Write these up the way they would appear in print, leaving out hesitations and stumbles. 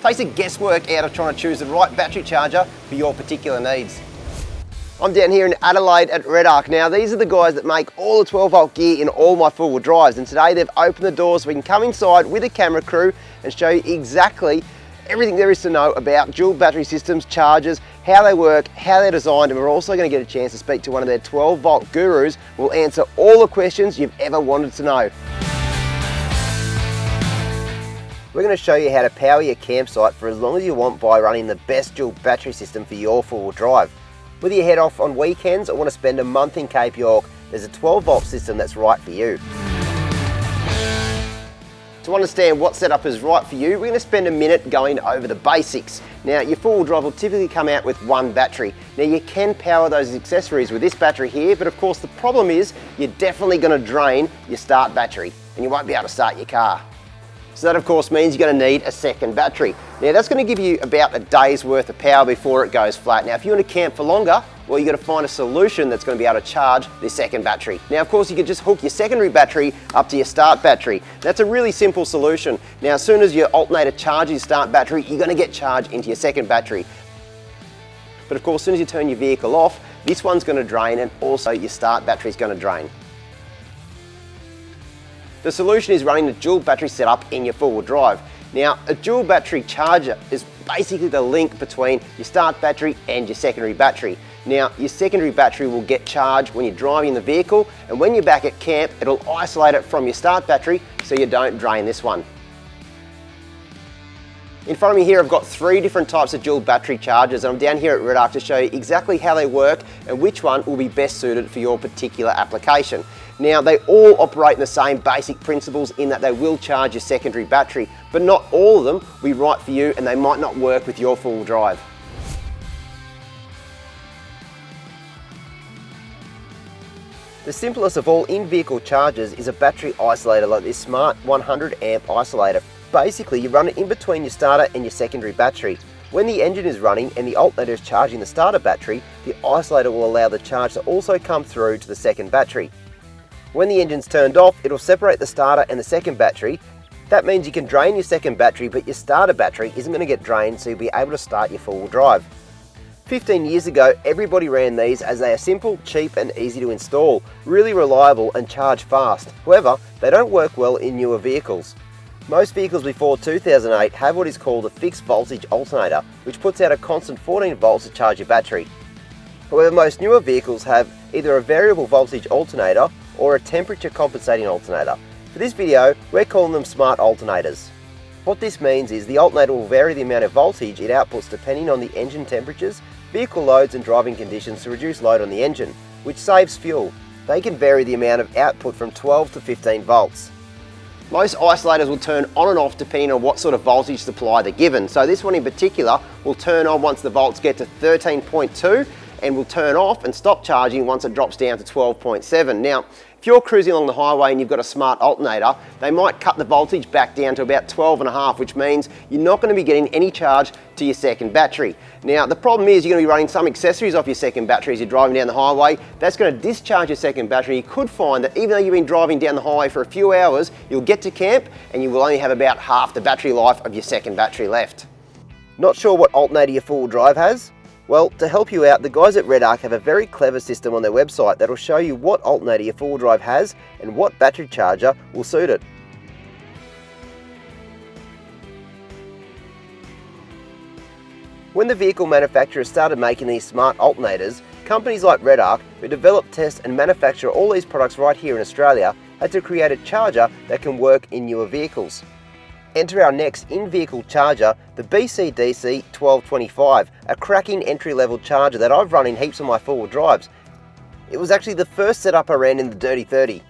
takes the guesswork out of trying to choose the right battery charger for your particular needs. I'm down here in Adelaide at REDARC. Now these are the guys that make all the 12 volt gear in all my four-wheel drives, and today they've opened the doors so we can come inside with a camera crew and show you exactly everything there is to know about dual battery systems, chargers, how they work, how they're designed, and we're also going to get a chance to speak to one of their 12 volt gurus who will answer all the questions you've ever wanted to know. We're going to show you how to power your campsite for as long as you want by running the best dual battery system for your four-wheel drive. Whether you head off on weekends or want to spend a month in Cape York, there's a 12 volt system that's right for you. To understand what setup is right for you, we're going to spend a minute going over the basics. Now, your four-wheel drive will typically come out with one battery. Now, you can power those accessories with this battery here, but of course the problem is you're definitely going to drain your start battery and you won't be able to start your car. So that of course means you're going to need a second battery. Now that's going to give you about a day's worth of power before it goes flat. Now if you want to camp for longer, well, you've got to find a solution that's going to be able to charge this second battery. Now of course you could just hook your secondary battery up to your start battery. That's a really simple solution. Now as soon as your alternator charges your start battery, you're going to get charged into your second battery. But of course as soon as you turn your vehicle off, this one's going to drain and also your start battery is going to drain. The solution is running the dual battery setup in your four-wheel drive. Now, a dual battery charger is basically the link between your start battery and your secondary battery. Now, your secondary battery will get charged when you're driving the vehicle, and when you're back at camp, it'll isolate it from your start battery so you don't drain this one. In front of me here, I've got three different types of dual battery chargers, and I'm down here at REDARC to show you exactly how they work and which one will be best suited for your particular application. Now, they all operate in the same basic principles in that they will charge your secondary battery, but not all of them will be right for you and they might not work with your four-wheel drive. The simplest of all in-vehicle chargers is a battery isolator like this smart 100 amp isolator. Basically, you run it in between your starter and your secondary battery. When the engine is running and the alternator is charging the starter battery, the isolator will allow the charge to also come through to the second battery. When the engine's turned off, it'll separate the starter and the second battery. That means you can drain your second battery, but your starter battery isn't going to get drained, so you'll be able to start your four-wheel drive. 15 years ago, everybody ran these as they are simple, cheap and easy to install, really reliable and charge fast. However, they don't work well in newer vehicles. Most vehicles before 2008 have what is called a fixed voltage alternator, which puts out a constant 14 volts to charge your battery. However, most newer vehicles have either a variable voltage alternator or a temperature compensating alternator. For this video, we're calling them smart alternators. What this means is the alternator will vary the amount of voltage it outputs depending on the engine temperatures, vehicle loads and driving conditions to reduce load on the engine, which saves fuel. They can vary the amount of output from 12 to 15 volts. Most isolators will turn on and off depending on what sort of voltage supply they're given. So this one in particular will turn on once the volts get to 13.2 and will turn off and stop charging once it drops down to 12.7. Now, if you're cruising along the highway and you've got a smart alternator, they might cut the voltage back down to about 12.5, which means you're not going to be getting any charge to your second battery. Now, the problem is you're going to be running some accessories off your second battery as you're driving down the highway. That's going to discharge your second battery. You could find that even though you've been driving down the highway for a few hours, you'll get to camp and you will only have about half the battery life of your second battery left. Not sure what alternator your four-wheel drive has? Well, to help you out, the guys at REDARC have a very clever system on their website that will show you what alternator your four-wheel drive has and what battery charger will suit it. When the vehicle manufacturers started making these smart alternators, companies like REDARC, who develop, test and manufacture all these products right here in Australia, had to create a charger that can work in newer vehicles. Enter our next in-vehicle charger, the BCDC 1225, a cracking entry-level charger that I've run in heaps of my four-wheel drives. It was actually the first setup I ran in the Dirty 30.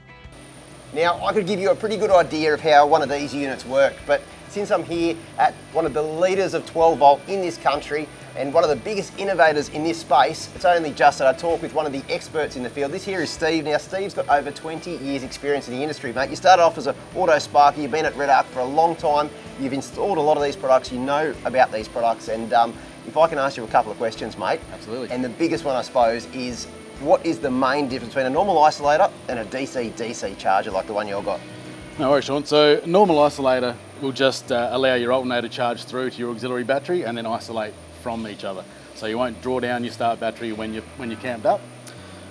Now, I could give you a pretty good idea of how one of these units work, but since I'm here at one of the leaders of 12 volt in this country and one of the biggest innovators in this space, it's only just that I talk with one of the experts in the field. This here is Steve. Now, Steve's got over 20 years experience in the industry, mate. You started off as an auto sparker, you've been at REDARC for a long time, you've installed a lot of these products, you know about these products, and if I can ask you a couple of questions, mate. Absolutely. And the biggest one, I suppose, is what is the main difference between a normal isolator and a DC-DC charger like the one you've got? No worries, Shaun. So a normal isolator will just allow your alternator charge through to your auxiliary battery and then isolate from each other. So you won't draw down your start battery when you're camped up.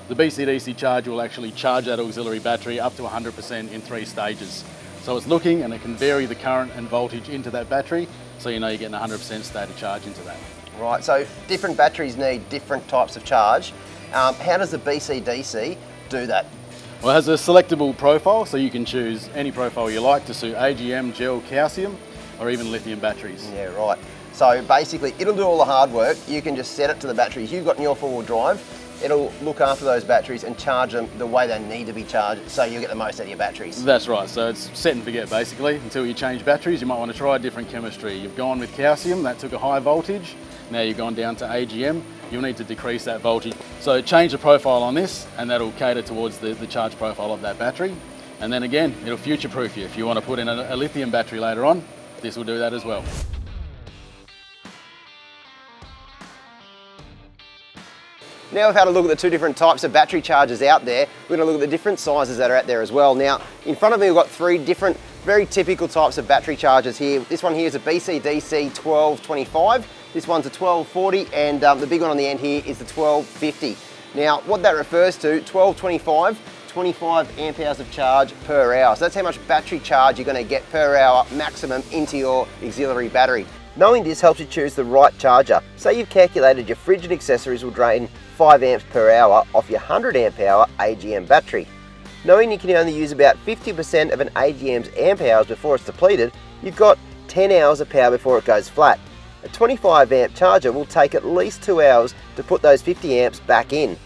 The BCDC charger will actually charge that auxiliary battery up to 100% in 3 stages. So it's looking and it can vary the current and voltage into that battery, so you know you're getting 100% stated charge into that. Right, so different batteries need different types of charge. How does the BCDC do that? Well, it has a selectable profile, so you can choose any profile you like to suit AGM, gel, calcium, or even lithium batteries. Yeah, right. So basically, it'll do all the hard work. You can just set it to the batteries you've got in your 4-wheel drive. It'll look after those batteries and charge them the way they need to be charged, so you'll get the most out of your batteries. That's right, so it's set and forget basically. Until you change batteries, you might want to try a different chemistry. You've gone with calcium, that took a high voltage. Now you've gone down to AGM, you'll need to decrease that voltage. So change the profile on this, and that'll cater towards the charge profile of that battery. And then again, it'll future-proof you. If you want to put in a lithium battery later on, this will do that as well. Now we've had a look at the 2 different types of battery chargers out there, we're going to look at the different sizes that are out there as well. Now, in front of me we've got 3 different, very typical types of battery chargers here. This one here is a BCDC 1225, this one's a 1240, and the big one on the end here is the 1250. Now, what that refers to, 1225, 25 amp hours of charge per hour. So that's how much battery charge you're going to get per hour maximum into your auxiliary battery. Knowing this helps you choose the right charger. Say you've calculated your fridge and accessories will drain 5 amps per hour off your 100 amp hour AGM battery. Knowing you can only use about 50% of an AGM's amp hours before it's depleted, you've got 10 hours of power before it goes flat. A 25 amp charger will take at least 2 hours to put those 50 amps back in.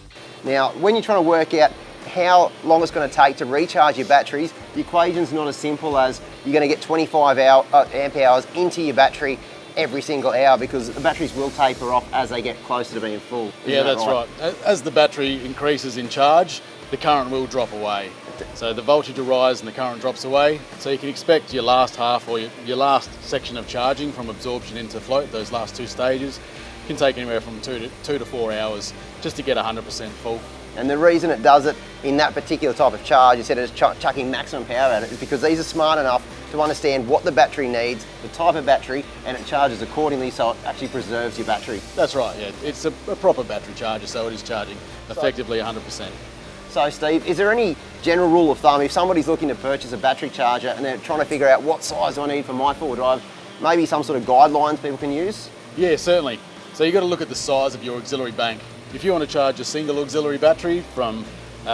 Now, when you're trying to work out how long it's going to take to recharge your batteries, the equation's not as simple as you're going to get 25 amp hours into your battery every single hour, because the batteries will taper off as they get closer to being full. Yeah, that's right. As the battery increases in charge, the current will drop away. So the voltage will rise and the current drops away. So you can expect your last half or your last section of charging from absorption into float, those last 2 stages, can take anywhere from 2 to 4 hours just to get 100% full. And the reason it does it in that particular type of charge, instead of chucking maximum power at it, is because these are smart enough to understand what the battery needs, the type of battery, and it charges accordingly, so it actually preserves your battery. That's right, yeah. It's a proper battery charger, so it is charging effectively 100%. So Steve, is there any general rule of thumb if somebody's looking to purchase a battery charger and they're trying to figure out what size do I need for my 4-wheel drive, maybe some sort of guidelines people can use? Yeah, certainly. So you've got to look at the size of your auxiliary bank. If you want to charge a single auxiliary battery from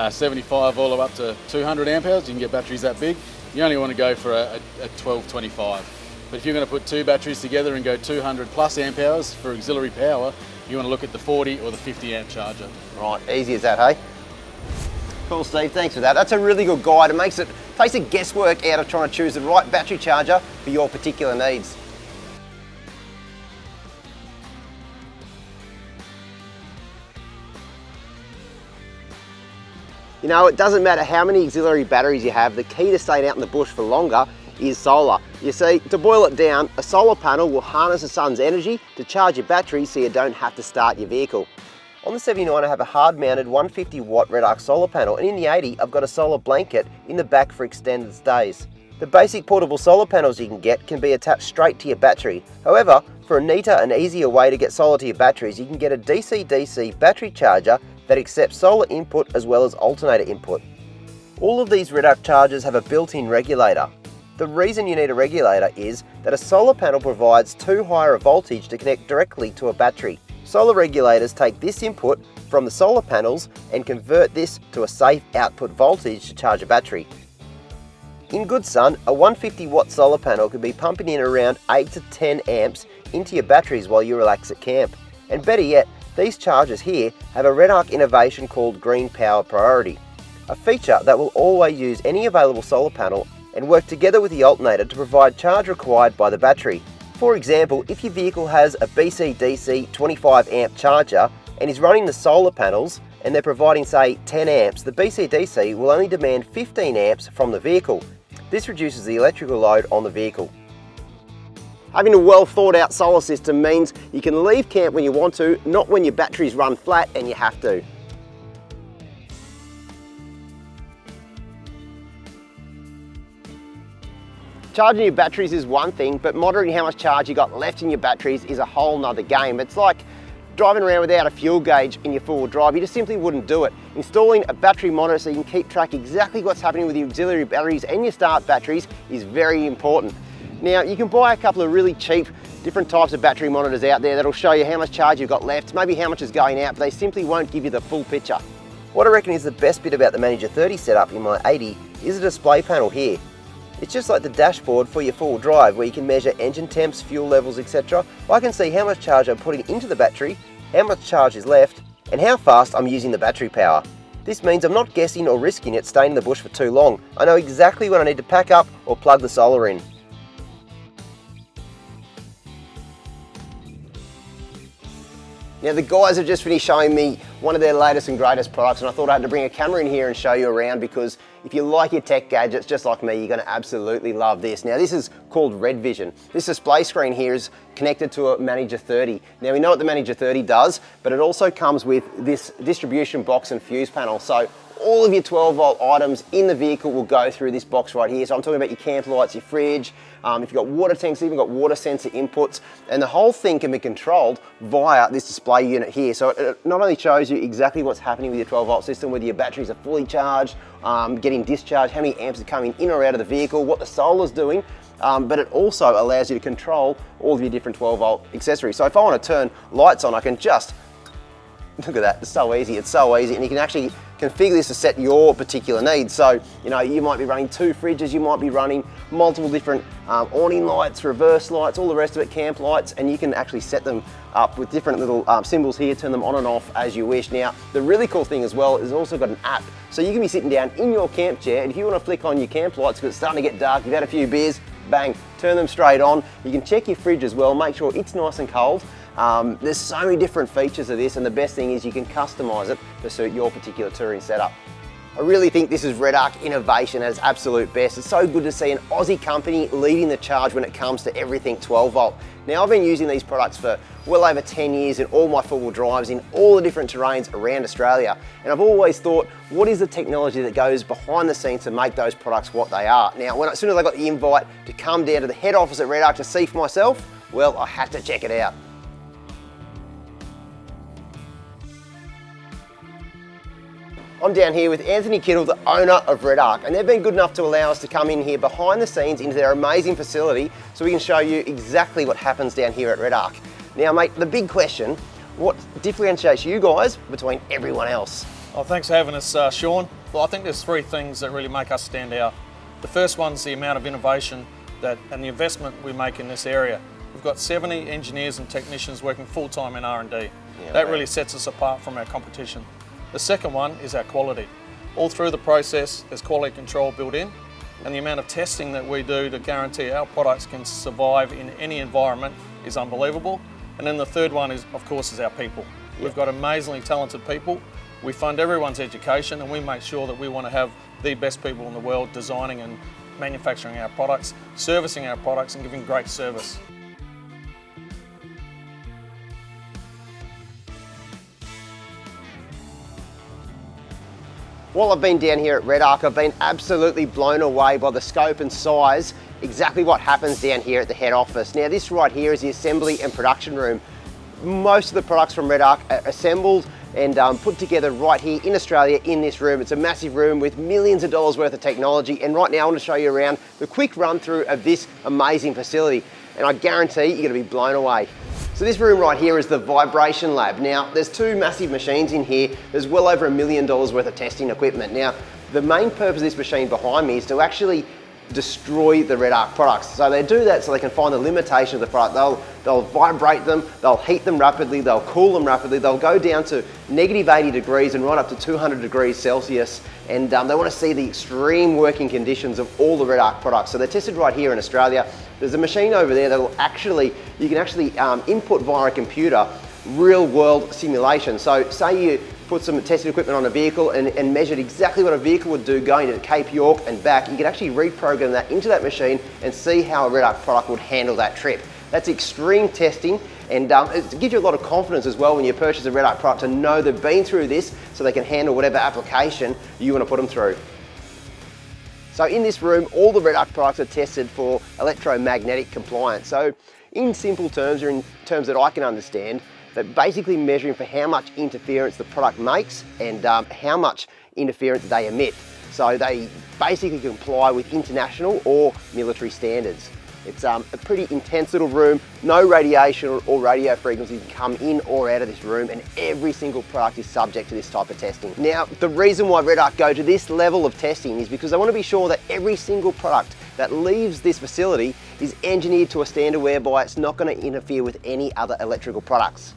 75 all the way up to 200 amp hours, you can get batteries that big. You only want to go for a 1225. But if you're going to put 2 batteries together and go 200 plus amp hours for auxiliary power, you want to look at the 40 or the 50 amp charger. Right, easy as that, hey? Cool, Steve, thanks for that. That's a really good guide. It takes the guesswork out of trying to choose the right battery charger for your particular needs. You know, it doesn't matter how many auxiliary batteries you have, the key to staying out in the bush for longer is solar. You see, to boil it down, a solar panel will harness the sun's energy to charge your battery so you don't have to start your vehicle. On the 79 I have a hard mounted 150 watt REDARC solar panel, and in the 80 I've got a solar blanket in the back for extended stays. The basic portable solar panels you can get can be attached straight to your battery. However, for a neater and easier way to get solar to your batteries, you can get a DC-DC battery charger that accepts solar input as well as alternator input. All of these REDARC chargers have a built-in regulator. The reason you need a regulator is that a solar panel provides too high a voltage to connect directly to a battery. Solar regulators take this input from the solar panels and convert this to a safe output voltage to charge a battery. In good sun, a 150 watt solar panel could be pumping in around 8 to 10 amps into your batteries while you relax at camp. And better yet, these chargers here have a REDARC innovation called Green Power Priority, a feature that will always use any available solar panel and work together with the alternator to provide charge required by the battery. For example, if your vehicle has a BCDC 25 amp charger and is running the solar panels and they're providing say 10 amps, the BCDC will only demand 15 amps from the vehicle. This reduces the electrical load on the vehicle. Having a well thought out solar system means you can leave camp when you want to, not when your batteries run flat and you have to. Charging your batteries is one thing, but monitoring how much charge you got left in your batteries is a whole nother game. It's like driving around without a fuel gauge in your four-wheel drive. You just simply wouldn't do it. Installing a battery monitor so you can keep track exactly what's happening with your auxiliary batteries and your start batteries is very important. Now, you can buy a couple of really cheap different types of battery monitors out there that'll show you how much charge you've got left, maybe how much is going out, but they simply won't give you the full picture. What I reckon is the best bit about the Manager 30 setup in my 80 is the display panel here. It's just like the dashboard for your four-wheel drive where you can measure engine temps, fuel levels, etc. I can see how much charge I'm putting into the battery, how much charge is left, and how fast I'm using the battery power. This means I'm not guessing or risking it staying in the bush for too long. I know exactly when I need to pack up or plug the solar in. Now the guys have just finished showing me one of their latest and greatest products, and I thought I had to bring a camera in here and show you around, because if you like your tech gadgets just like me, you're going to absolutely love this. Now this is called Red Vision. This display screen here is connected to a Manager 30. Now we know what the Manager 30 does, but it also comes with this distribution box and fuse panel. So all of your 12-volt items in the vehicle will go through this box right here. So I'm talking about your camp lights, your fridge, if you've got water tanks, even got water sensor inputs, and the whole thing can be controlled via this display unit here. So it not only shows you exactly what's happening with your 12-volt system, whether your batteries are fully charged, getting discharged, how many amps are coming in or out of the vehicle, what the solar's doing, but it also allows you to control all of your different 12-volt accessories. So if I want to turn lights on, I can just, look at that, it's so easy, and you can actually configure this to set your particular needs. So, you know, you might be running 2 fridges, you might be running multiple different awning lights, reverse lights, all the rest of it, camp lights, and you can actually set them up with different little symbols here, turn them on and off as you wish. Now, the really cool thing as well is it's also got an app. So you can be sitting down in your camp chair, and if you want to flick on your camp lights because it's starting to get dark, you've had a few beers, bang, turn them straight on. You can check your fridge as well, make sure it's nice and cold. There's so many different features of this, and the best thing is you can customize it to suit your particular touring setup. I really think this is REDARC innovation at its absolute best. It's so good to see an Aussie company leading the charge when it comes to everything 12 volt. Now I've been using these products for well over 10 years in all my four-wheel drives in all the different terrains around Australia. And I've always thought, what is the technology that goes behind the scenes to make those products what they are? Now, as soon as I got the invite to come down to the head office at REDARC to see for myself, well, I had to check it out. I'm down here with Anthony Kittle, the owner of REDARC, and they've been good enough to allow us to come in here behind the scenes into their amazing facility so we can show you exactly what happens down here at REDARC. Now mate, the big question, what differentiates you guys between everyone else? Well, thanks for having us, Sean. Well, I think there's 3 things that really make us stand out. The first one's the amount of innovation and the investment we make in this area. We've got 70 engineers and technicians working full-time in R&D. That really sets us apart from our competition. The second one is our quality. All through the process, there's quality control built in, and the amount of testing that we do to guarantee our products can survive in any environment is unbelievable. And then the third one is, of course, our people. We've got amazingly talented people. We fund everyone's education, and we make sure that we want to have the best people in the world designing and manufacturing our products, servicing our products, and giving great service. While I've been down here at REDARC, I've been absolutely blown away by the scope and size, exactly what happens down here at the head office. Now this right here is the assembly and production room. Most of the products from REDARC are assembled and put together right here in Australia in this room. It's a massive room with millions of dollars worth of technology, and right now I want to show you around the quick run through of this amazing facility, and I guarantee you're going to be blown away. So this room right here is the vibration lab. Now, there's 2 massive machines in here. There's well over $1 million worth of testing equipment. Now, the main purpose of this machine behind me is to actually destroy the REDARC products. So they do that so they can find the limitation of the product. They'll vibrate them, they'll heat them rapidly, they'll cool them rapidly, they'll go down to -80 degrees and right up to 200 degrees Celsius. And they want to see the extreme working conditions of all the REDARC products. So they're tested right here in Australia. There's a machine over there that will you can actually input via a computer real world simulation. So say you put some testing equipment on a vehicle and measured exactly what a vehicle would do going to Cape York and back, you can actually reprogram that into that machine and see how a REDARC product would handle that trip. That's extreme testing, and it gives you a lot of confidence as well when you purchase a REDARC product to know they've been through this so they can handle whatever application you want to put them through. So in this room, all the REDARC products are tested for electromagnetic compliance. So in simple terms, or in terms that I can understand, they're basically measuring for how much interference the product makes and how much interference they emit. So they basically comply with international or military standards. It's a pretty intense little room, no radiation or radio frequencies can come in or out of this room, and every single product is subject to this type of testing. Now, the reason why REDARC go to this level of testing is because they want to be sure that every single product that leaves this facility is engineered to a standard whereby it's not going to interfere with any other electrical products.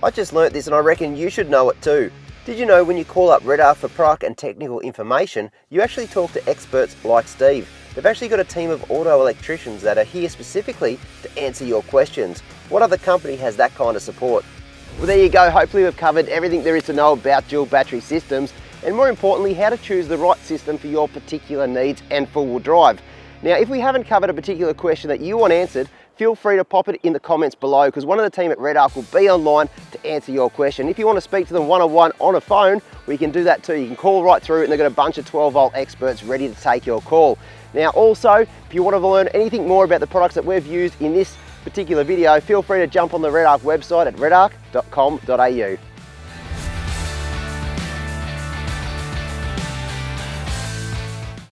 I just learnt this and I reckon you should know it too. Did you know when you call up REDARC for product and technical information, you actually talk to experts like Steve? They've actually got a team of auto electricians that are here specifically to answer your questions. What other company has that kind of support? Well, there you go. Hopefully we've covered everything there is to know about dual battery systems, and more importantly, how to choose the right system for your particular needs and four-wheel drive. Now, if we haven't covered a particular question that you want answered, feel free to pop it in the comments below, because one of the team at REDARC will be online to answer your question. If you want to speak to them one-on-one on a phone, we can do that too. You can call right through and they've got a bunch of 12-volt experts ready to take your call. Now also, if you want to learn anything more about the products that we've used in this particular video, feel free to jump on the REDARC website at redarc.com.au.